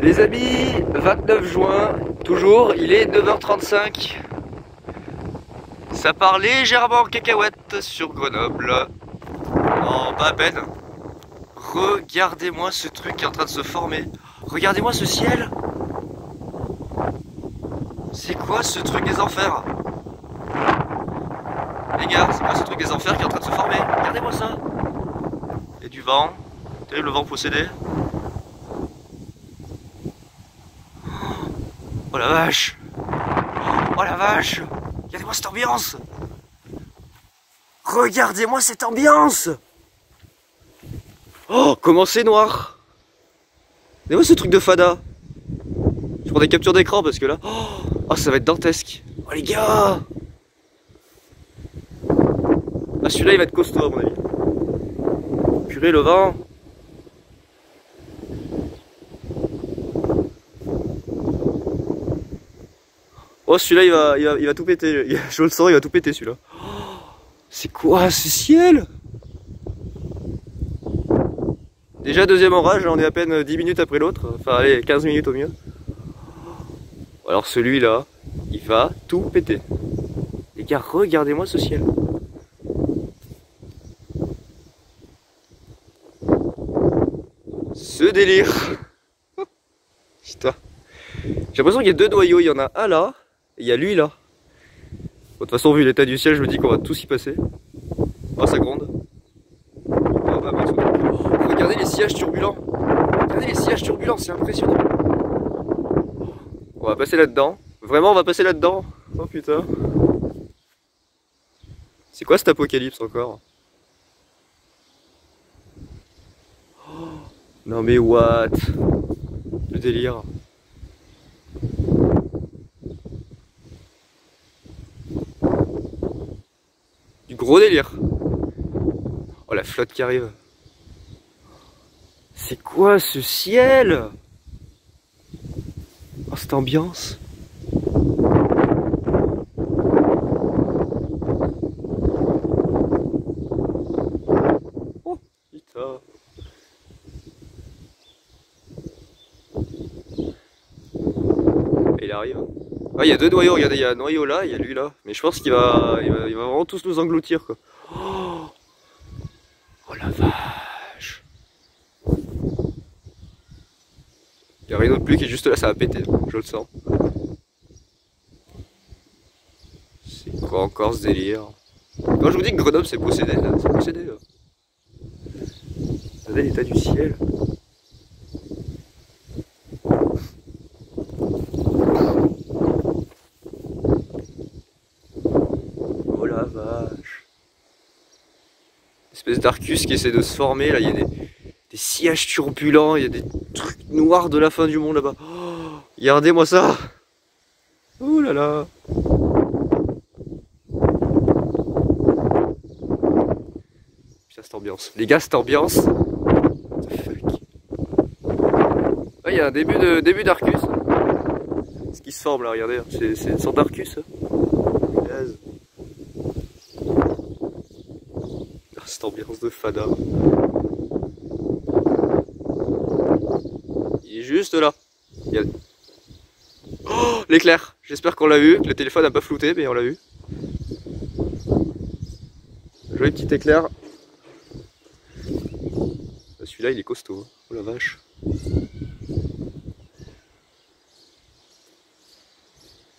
Les amis, 29 juin, toujours, il est 9h35. Ça part légèrement en cacahuète sur Grenoble. Non, pas à peine. Regardez-moi ce truc qui est en train de se former. Regardez-moi ce ciel. C'est quoi ce truc des enfers? Les gars, c'est quoi ce truc des enfers qui est en train de se former? Regardez-moi ça. Il y a du vent. Vous savez, le vent possédé. Oh la vache! Oh la vache! Regardez-moi cette ambiance! Regardez-moi cette ambiance! Oh, comment c'est noir! Regardez-moi ce truc de fada! Je prends des captures d'écran parce que là... Oh, ça va être dantesque! Oh les gars! Ah, celui-là il va être costaud à mon avis. Purée, le vent! Oh, celui-là il va tout péter, je le sens, il va tout péter celui-là. Oh, c'est quoi ce ciel? Déjà deuxième orage, on est à peine 10 minutes après l'autre, enfin allez 15 minutes au mieux. Alors celui-là, il va tout péter. Les gars, regardez-moi ce ciel. Ce délire. Putain. J'ai l'impression qu'il y a deux noyaux, il y en a un là. Et il y a lui là. Bon, de toute façon, vu l'état du ciel, je me dis qu'on va tous y passer. Oh, ça gronde. Oh, bah, regardez les sillages turbulents. Regardez les sillages turbulents, c'est impressionnant. On va passer là-dedans. Vraiment, on va passer là-dedans. Oh putain. C'est quoi cet apocalypse encore? Oh, non mais what? Le délire. Du gros délire. Oh la flotte qui arrive. C'est quoi ce ciel? Oh cette ambiance. Oh putain. Il arrive. Ah, il y a deux noyaux, regardez, il y a un noyau là, il y a lui là. Mais je pense qu'il va vraiment tous nous engloutir quoi. Oh, oh la vache. Il n'y a rien d'autre plus qui est juste là, ça va péter, je le sens. C'est quoi encore ce délire? Quand je vous dis que Grenoble c'est possédé, là, c'est possédé là. Regardez l'état du ciel. Oh la vache. Espèce d'Arcus qui essaie de se former, là il y a des sillages turbulents, il y a des trucs noirs de la fin du monde là-bas. Oh, regardez-moi ça. Oh là là. Putain cette ambiance. Les gars, cette ambiance. What the fuck. Ah, il y a un début d'Arcus. Ce qui se forme là, regardez, c'est une sorte d'Arcus. Cette ambiance de fada. Il est juste là. Il y a... Oh, l'éclair. J'espère qu'on l'a vu. Le téléphone n'a pas flouté, mais on l'a vu. Joli petit éclair. Celui-là, il est costaud. Oh la vache.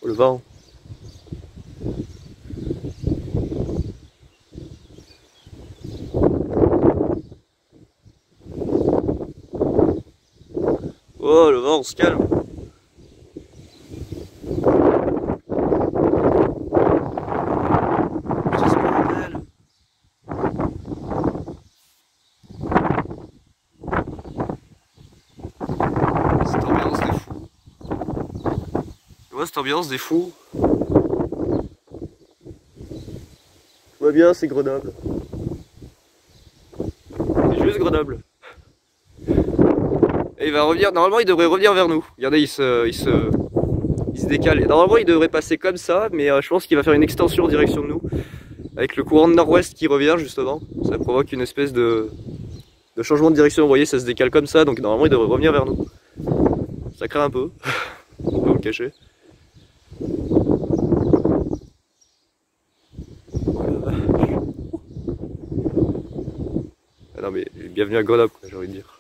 Oh le vent. Oh le vent, on se calme. Putain, c'est bordel. Cette ambiance des fous. Tu vois cette ambiance des fous? Tout va bien, c'est Grenoble. C'est juste Grenoble. Et il va revenir, normalement il devrait revenir vers nous. Regardez, il se décale. Et normalement il devrait passer comme ça, mais je pense qu'il va faire une extension en direction de nous. Avec le courant de nord-ouest qui revient justement. Ça provoque une espèce de changement de direction. Vous voyez, ça se décale comme ça, donc normalement il devrait revenir vers nous. Ça craint un peu. On va le cacher. Ah non mais bienvenue à Grenoble, j'ai envie de dire.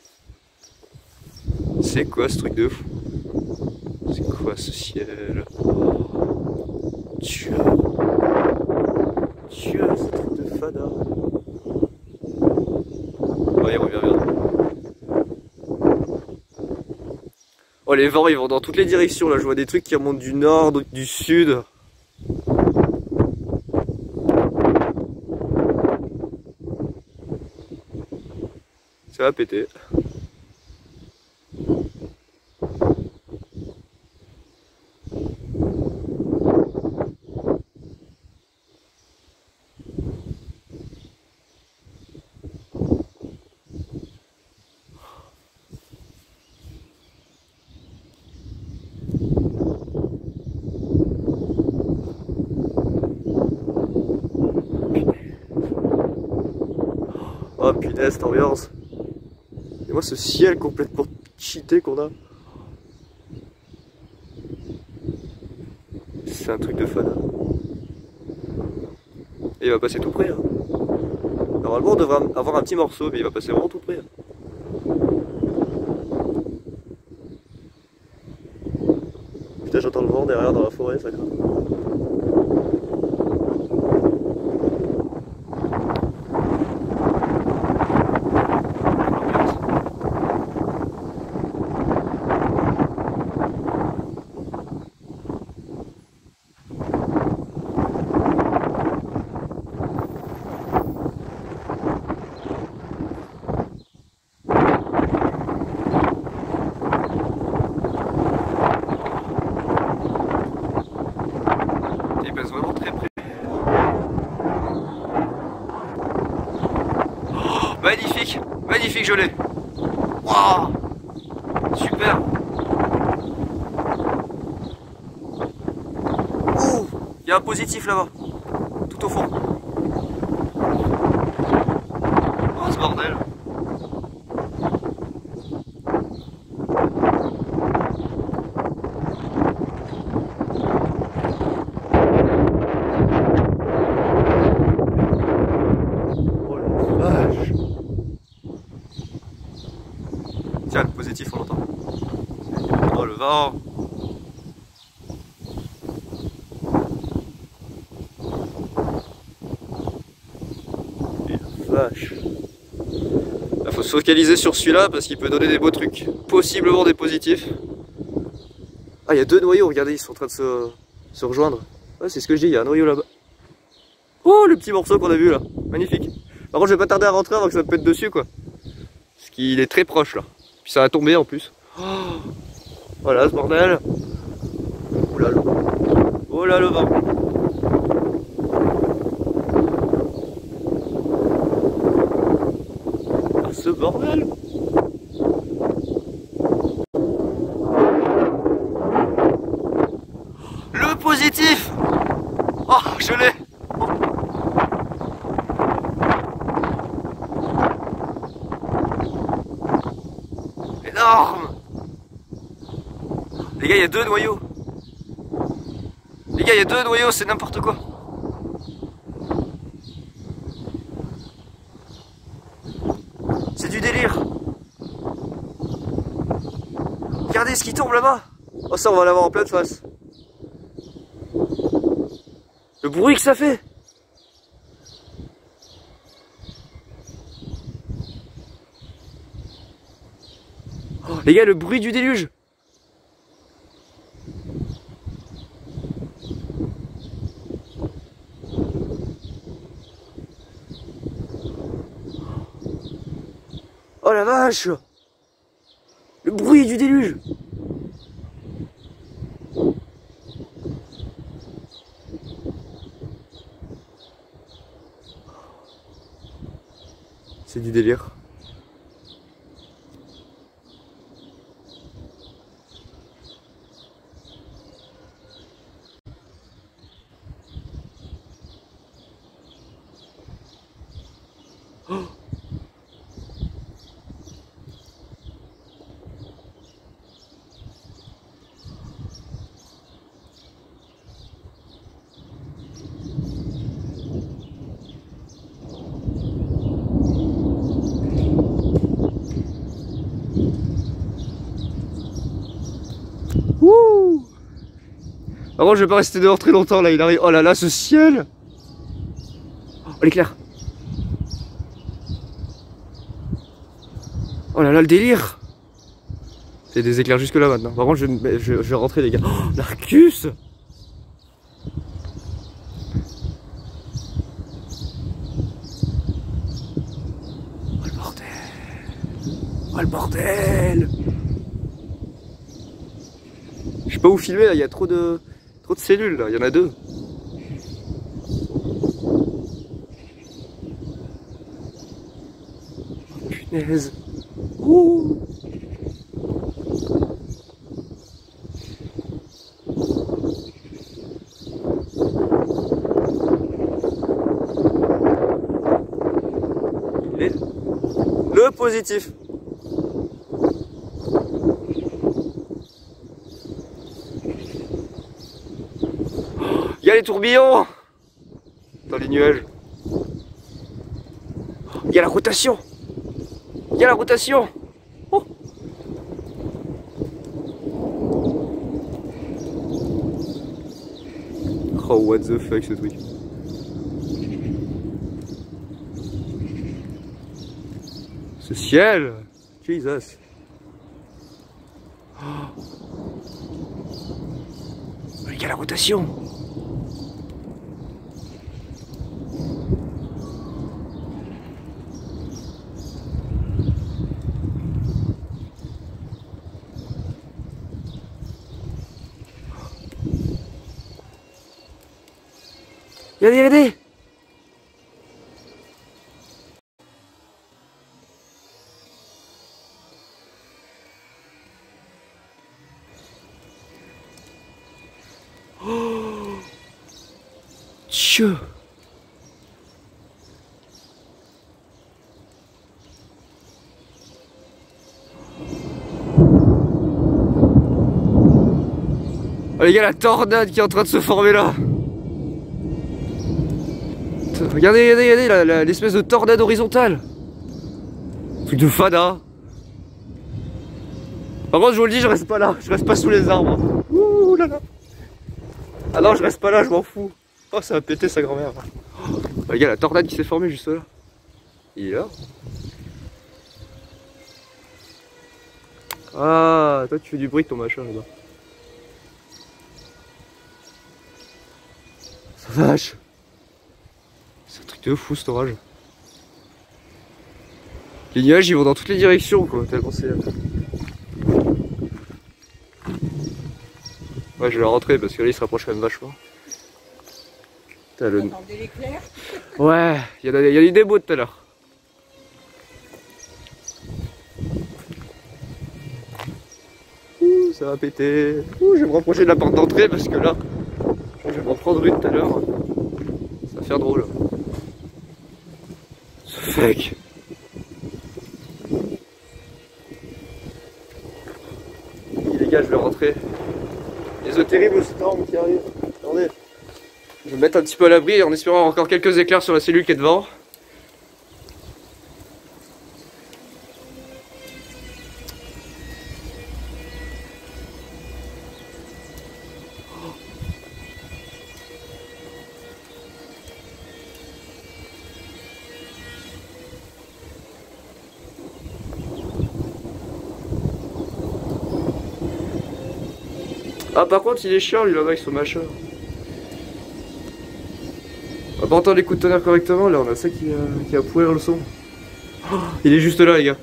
C'est quoi ce truc de fou? C'est quoi ce ciel? Dieu, Dieu, ce truc de fada. Oh, il revient bien. Oh, les vents ils vont dans toutes les directions là. Je vois des trucs qui remontent du nord, du sud. Ça va péter. Oh punaise, cette ambiance. Et moi ce ciel complètement cheaté qu'on a. C'est un truc de fan. Et il va passer tout près. Hein. Normalement on devrait avoir un petit morceau, mais il va passer vraiment tout près. Hein. Putain, j'entends le vent derrière dans la forêt, ça craint. Vraiment très près. Oh, magnifique, magnifique, je l'ai. Waouh, super. Ouh, il y a un positif là-bas, tout au fond. Oh, ce bordel. Tiens, le positif, on l'entend. Oh, le vent. Et la vache. Il faut se focaliser sur celui-là parce qu'il peut donner des beaux trucs. Possiblement des positifs. Ah, il y a deux noyaux, regardez, ils sont en train de se rejoindre. Ouais, c'est ce que je dis, il y a un noyau là-bas. Oh, le petit morceau qu'on a vu là. Magnifique. Par contre, je vais pas tarder à rentrer avant que ça me pète dessus, quoi. Parce qu'il est très proche là. Puis ça va tomber en plus. Oh, voilà ce bordel. Oh là, oh là le vent. Ah, ce bordel. Le positif. Oh, je l'ai. Énorme. Les gars, il y a deux noyaux. Les gars, il y a deux noyaux, c'est n'importe quoi. C'est du délire. Regardez ce qui tombe là-bas. Oh, ça, on va l'avoir en pleine face. Le bruit que ça fait. Oh, les gars, le bruit du déluge. Oh la vache! Le bruit du déluge! C'est du délire. Oh, Par contre, je vais pas rester dehors très longtemps là, il arrive. Oh là là, ce ciel! Oh, l'éclair! Oh là là, le délire! C'est des éclairs jusque là maintenant. Par contre, je vais rentrer, les gars. Oh, l'Arcus! Oh le bordel! Oh le bordel! Je sais pas où filmer là, il y a trop de cellules là, il y en a deux. Oh, punaise. Ouh. Le positif. Il y a les tourbillons dans les nuages. Il y a la rotation. Il y a la rotation. Oh, oh what the fuck ce truc. Ce ciel. Jesus. Oh. Il y a la rotation. Regardez, regardez. Oh. Tchou. Oh les gars, la tornade qui est en train de se former là. Regardez, regardez, regardez l'espèce de tornade horizontale. Truc de fada. Par contre, je vous le dis, je reste pas là. Je reste pas sous les arbres. Ouh là là. Ah non, je reste pas là, je m'en fous. Oh, ça va péter sa grand-mère. Oh, les gars, la tornade qui s'est formée juste là. Il est là. Ah, toi tu fais du bruit de ton machin là-bas. Ça vache. C'est un truc de fou cet orage. Les nuages ils vont dans toutes les directions quoi, tellement c'est... Ouais, je vais rentrer parce que là il se rapproche quand même vachement. Le... Ouais, il y a eu des beaux tout à l'heure. Ouh, ça va péter. Ouh, je vais me rapprocher de la porte d'entrée parce que là, je vais m'en prendre une tout à l'heure. Ça va faire drôle. Ce fuck. Les gars, je vais rentrer. Les terribles storms qui arrivent. Attendez. Je vais me mettre un petit peu à l'abri en espérant encore quelques éclairs sur la cellule qui est devant. Ah par contre il est chiant lui là-bas avec son machin. On va pas entendre les coups de tonnerre correctement là, on a ça qui va pourrir le son. Oh, il est juste là les gars.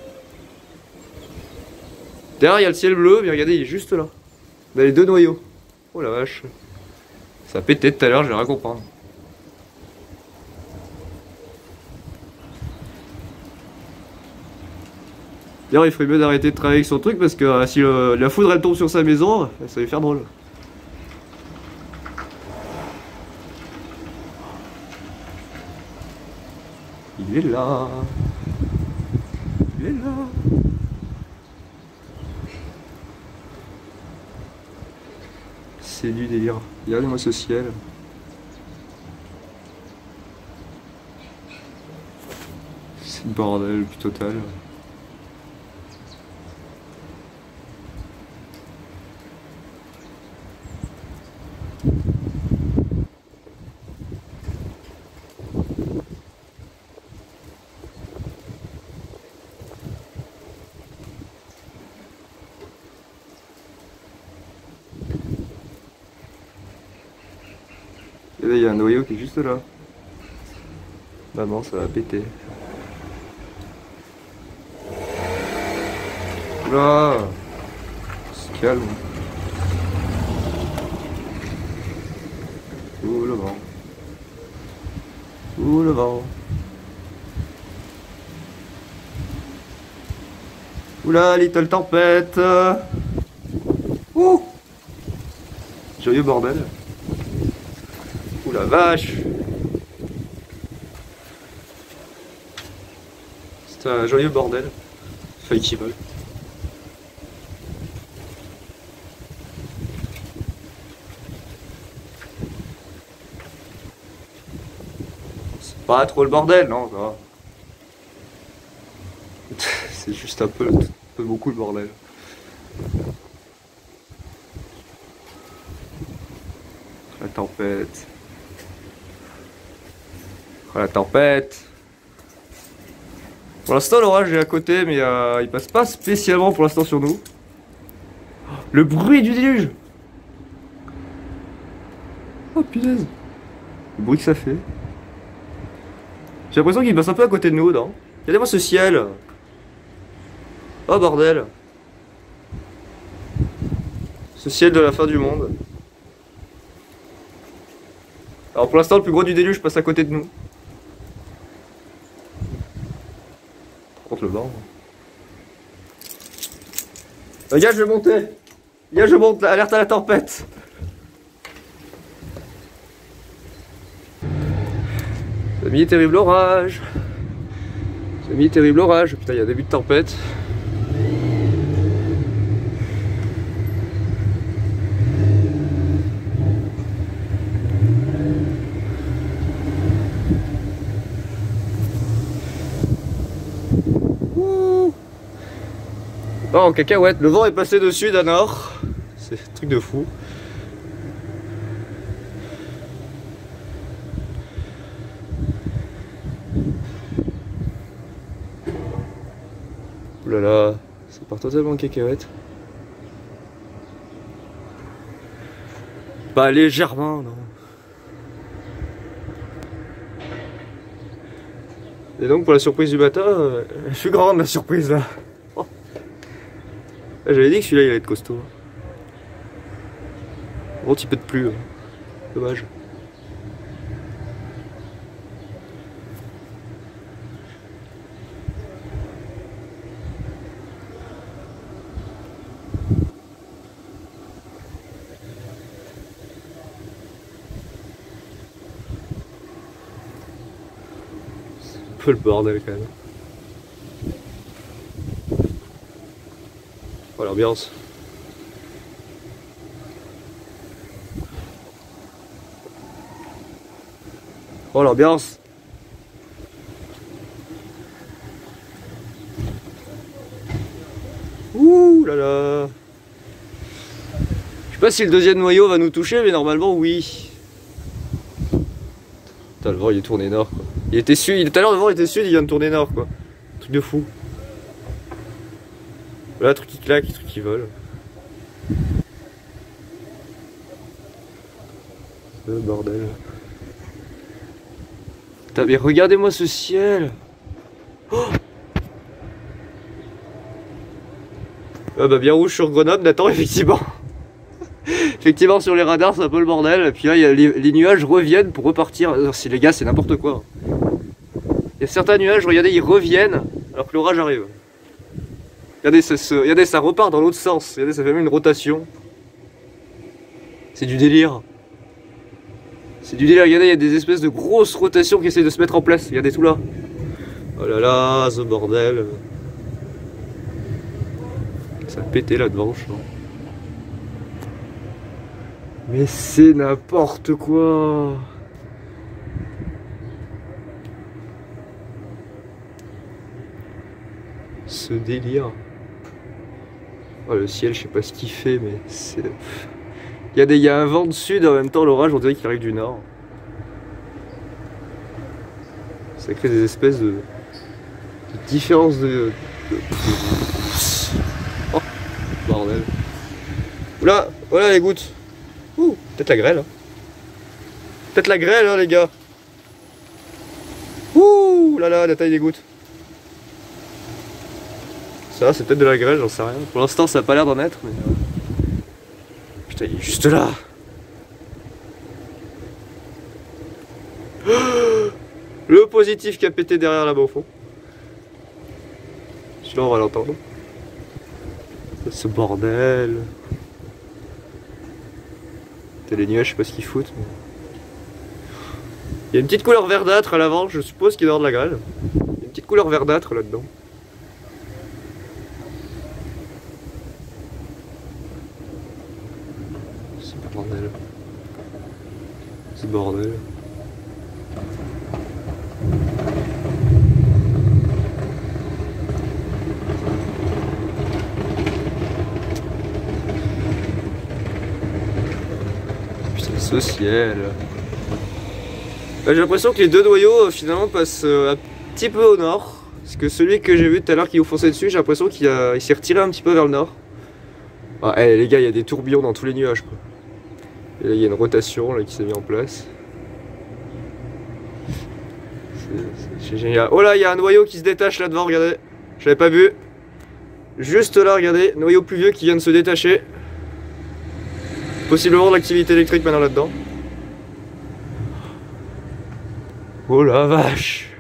Derrière il y a le ciel bleu, mais regardez il est juste là. On a les deux noyaux. Oh la vache. Ça a pété tout à l'heure, je vais rien comprendre. D'ailleurs il ferait mieux d'arrêter de travailler avec son truc parce que si la foudre elle tombe sur sa maison, ça va lui faire drôle. Il est là. Il est là. C'est du délire. Regardez-moi ce ciel. C'est le bordel plus total. Et là, il y a un noyau qui est juste là. Maman, ça va péter. Oula, on se calme. Ouh le vent. Ouh le vent. Oula, little tempête. Ouh. Joyeux bordel. Ouh la vache. C'est un joyeux bordel. Feuilles qui volent. C'est pas trop le bordel, non, ça va. C'est juste un peu beaucoup le bordel. La tempête. Oh, la tempête. Pour l'instant l'orage est à côté mais il passe pas spécialement pour l'instant sur nous. Le bruit du déluge. Oh punaise. Le bruit que ça fait. J'ai l'impression qu'il passe un peu à côté de nous, non? Regardez-moi ce ciel. Oh bordel. Ce ciel de la fin du monde. Alors pour l'instant le plus gros du déluge passe à côté de nous. Par contre le vent. Les gars, je vais monter. Les gars, je monte, alerte à la tempête. Semi terrible orage. Semi terrible orage. Putain, il y a un début de tempête. Oh, en cacahuète, le vent est passé de sud à nord. C'est un truc de fou. Ouh là là, ça part totalement en cacahuète. Pas légèrement, non. Et donc pour la surprise du matin, je suis grande la surprise là. Oh. J'avais dit que celui-là il allait être costaud. Bon, il peut de plus. Dommage. C'est un peu le bordel quand même. Oh l'ambiance. Oh l'ambiance. Ouh là là. Je sais pas si le deuxième noyau va nous toucher, mais normalement oui. Putain, le vent il est tourné nord quoi. Il était sud, tout à l'heure le vent était sud, il vient de tourner nord quoi. Truc de fou. Voilà, truc qui claque, truc qui vole. Le bordel. Putain, mais regardez-moi ce ciel. Oh, ah bah bien rouge sur Grenoble, Nathan, effectivement. Effectivement sur les radars c'est un peu le bordel. Et puis là les nuages reviennent pour repartir. Alors, si les gars c'est n'importe quoi. Il y a certains nuages, regardez, ils reviennent alors que l'orage arrive. Regardez, ça repart dans l'autre sens. Regardez, ça fait même une rotation. C'est du délire. C'est du délire, regardez, il y a des espèces de grosses rotations qui essaient de se mettre en place. Regardez tout là. Oh là là, ce bordel. Ça a pété là devant, je crois. Mais c'est n'importe quoi. Ce délire. Oh, le ciel, je sais pas ce qu'il fait, mais c'est... Il y a un vent de sud, en même temps l'orage, on dirait qu'il arrive du nord. Ça crée des espèces de différences de... Oh, bordel. Oula, voilà les gouttes. Ouh, peut-être la grêle. Hein. Peut-être la grêle, hein, les gars. Ouh là là, la taille des gouttes. Ça, c'est peut-être de la grêle, j'en sais rien. Pour l'instant, ça a pas l'air d'en être, mais. Putain, il est juste là. Le positif qui a pété derrière là-bas au fond. Celui-là, on va l'entendre. Ce bordel. T'as les nuages, je sais pas ce qu'ils foutent. Mais... il y a une petite couleur verdâtre à l'avant, je suppose qu'il doit y avoir de la grêle. Il y a une petite couleur verdâtre là-dedans. Ce bordel. Ce bordel. Putain, ce ciel. J'ai l'impression que les deux noyaux finalement passent un petit peu au nord. Parce que celui que j'ai vu tout à l'heure qui vous fonçait dessus, j'ai l'impression qu'il s'est retiré un petit peu vers le nord. Ah, hey, les gars, il y a des tourbillons dans tous les nuages, quoi. Et là, il y a une rotation là, qui s'est mise en place. C'est génial. Oh là, il y a un noyau qui se détache là devant, regardez. Je l'avais pas vu. Juste là, regardez, noyau pluvieux qui vient de se détacher. Possiblement de l'activité électrique maintenant là-dedans. Oh la vache.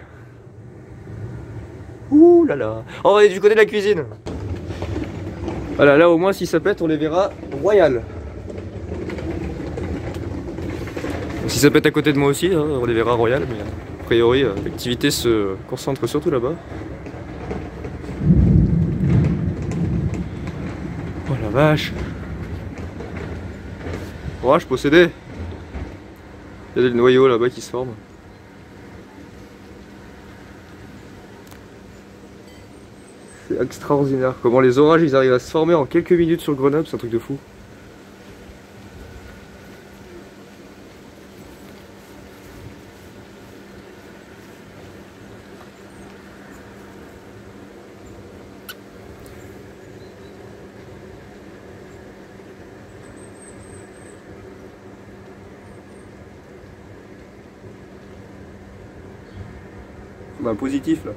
Ouh là là. Oh, on va aller du côté de la cuisine. Voilà, là au moins si ça pète, on les verra royales. Si ça pète à côté de moi aussi, hein, on les verra royales, mais a priori l'activité se concentre surtout là-bas. Oh la vache. Orage possédé. Il y a des noyaux là-bas qui se forment. C'est extraordinaire. Comment les orages ils arrivent à se former en quelques minutes sur Grenoble, c'est un truc de fou. Un positif là.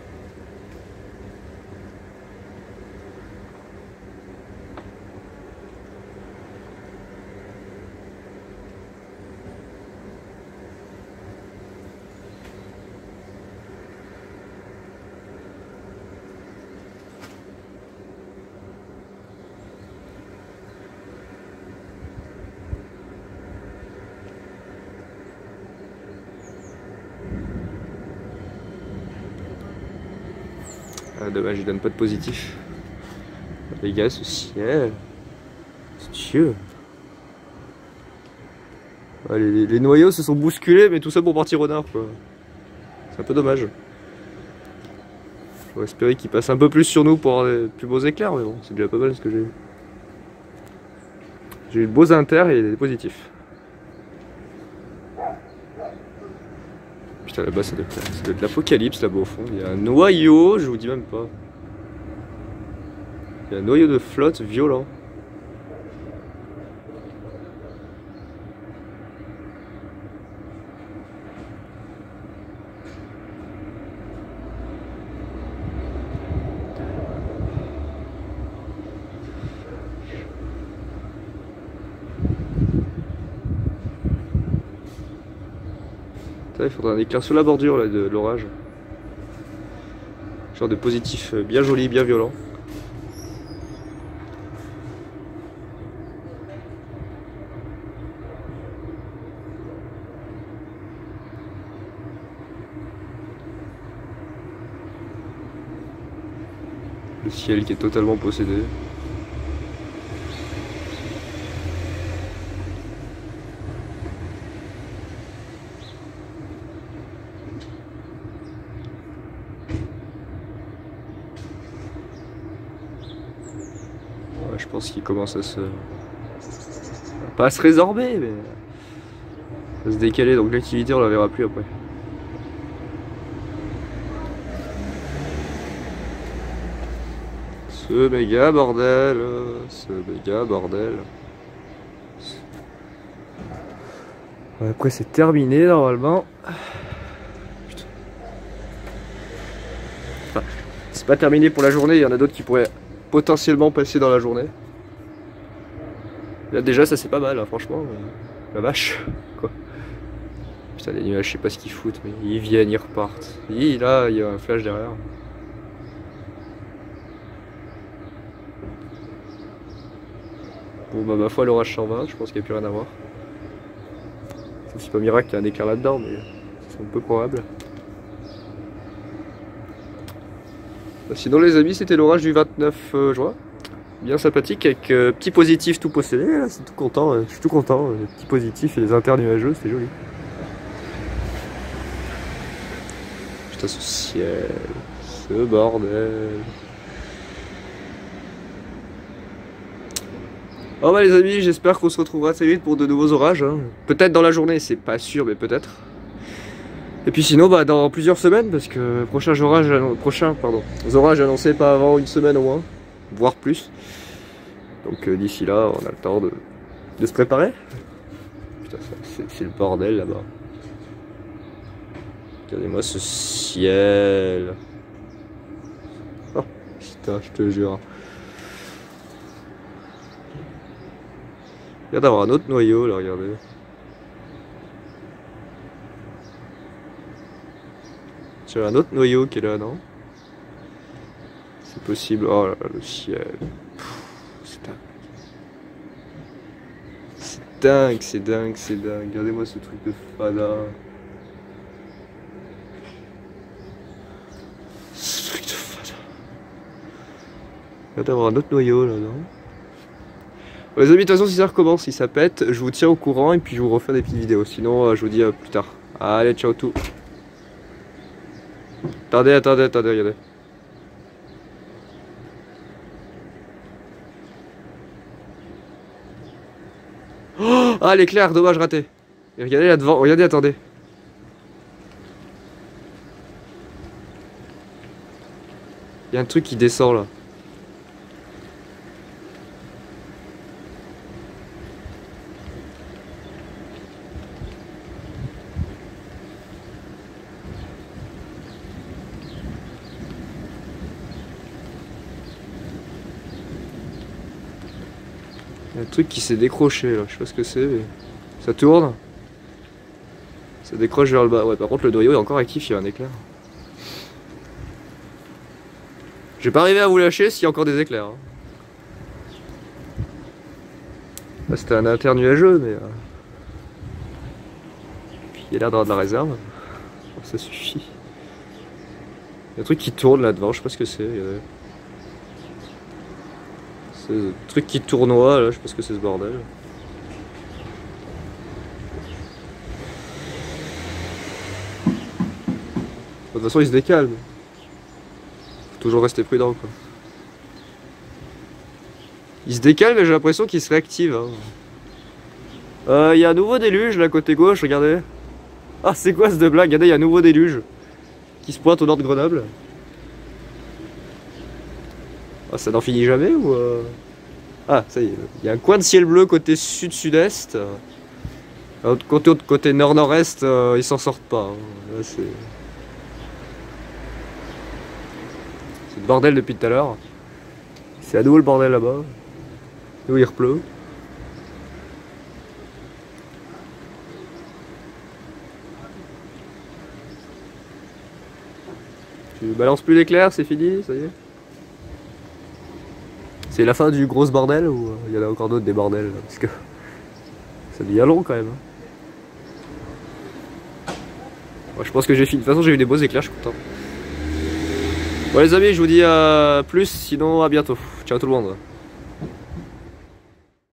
Ah, dommage, il donne pas de positif. Les gars, ce ciel. C'est Dieu. Ah, les noyaux se sont bousculés, mais tout ça pour partir au nord, quoi. C'est un peu dommage. Faut espérer qu'ils passent un peu plus sur nous pour avoir des plus beaux éclairs, mais bon, c'est déjà pas mal ce que j'ai eu. J'ai eu de beaux inters et des positifs. Putain, là-bas, ça doit être l'apocalypse, là-bas, au fond. Il y a un noyau, je vous dis même pas. Il y a un noyau de flotte violent. Il faudra un éclair sur la bordure là, de l'orage. Genre de positif bien joli, bien violent. Le ciel qui est totalement possédé. Je pense qu'il commence à se... pas à se résorber, mais à se décaler, donc l'activité on la verra plus après. Ce méga bordel, ce méga bordel. Ouais, après c'est terminé normalement. Putain. Enfin, c'est pas terminé pour la journée, il y en a d'autres qui pourraient potentiellement passer dans la journée. Là déjà ça c'est pas mal hein, franchement. La vache. Quoi. Putain les nuages je sais pas ce qu'ils foutent mais ils viennent, ils repartent. Là il y a un flash derrière. Bon bah ma foi l'orage s'en va, je pense qu'il n'y a plus rien à voir. Sauf si pas miracle il y a un éclair là-dedans mais c'est un peu probable. Sinon les amis c'était l'orage du 29 juin. Bien sympathique avec petit positif tout possédé, là c'est tout content, je suis tout content, les petits positifs et les internuageux, c'est joli. Putain ce ciel, ce bordel. Oh bah les amis, j'espère qu'on se retrouvera très vite pour de nouveaux orages. Hein. Peut-être dans la journée, c'est pas sûr mais peut-être. Et puis sinon bah dans plusieurs semaines parce que prochains orages annoncés pas avant une semaine au moins, voire plus. Donc d'ici là, on a le temps de se préparer. Putain, c'est le bordel là-bas. Regardez-moi ce ciel. Oh, putain, je te jure. Il y a d'avoir un autre noyau là, regardez. J'ai un autre noyau qui est là, non? C'est possible. Oh là là, le ciel. C'est dingue, c'est dingue, c'est dingue. Regardez-moi ce truc de fada. Ce truc de fada. Il va y avoir un autre noyau là, non? Bon, les amis, de toute façon, si ça recommence, si ça pète, je vous tiens au courant et puis je vous refais des petites vidéos. Sinon, je vous dis à plus tard. Allez, ciao tout. Attendez, regardez. Oh, ah l'éclair, dommage raté. Et regardez là devant, regardez, attendez. Il y a un truc qui descend là. Il y a un truc qui s'est décroché là, je sais pas ce que c'est mais ça tourne. Ça décroche vers le bas. Ouais par contre le noyau est encore actif, il y a un éclair. Je vais pas arriver à vous lâcher s'il y a encore des éclairs. Hein. Là, c'était un internuageux mais... il y a l'air d'avoir de la réserve. Oh, ça suffit. Il y a un truc qui tourne là devant, je sais pas ce que c'est. C'est un truc qui tournoie là, je sais pas ce que c'est ce bordel. De toute façon il se décalme. Faut toujours rester prudent quoi. Il se décalme mais j'ai l'impression qu'il se réactive. Hein. Y a un nouveau déluge là côté gauche, regardez. Ah c'est quoi ce de blague? Regardez, il y a un nouveau déluge qui se pointe au nord de Grenoble. Ah, ça n'en finit jamais ou Ah, ça y est, il y a un coin de ciel bleu côté sud-sud-est. Côté nord-nord-est, ils s'en sortent pas. Hein. Là, c'est le bordel depuis tout à l'heure. C'est à nouveau le bordel là-bas. Nous, il repleut. Tu balances plus d'éclairs, c'est fini, ça y est. C'est la fin du gros bordel ou il y en a encore d'autres des bordels? Parce que ça devient long quand même. Ouais, je pense que j'ai fini. De toute façon, j'ai eu des beaux éclairs, je suis content. Bon, les amis, je vous dis à plus, sinon à bientôt. Ciao tout le monde.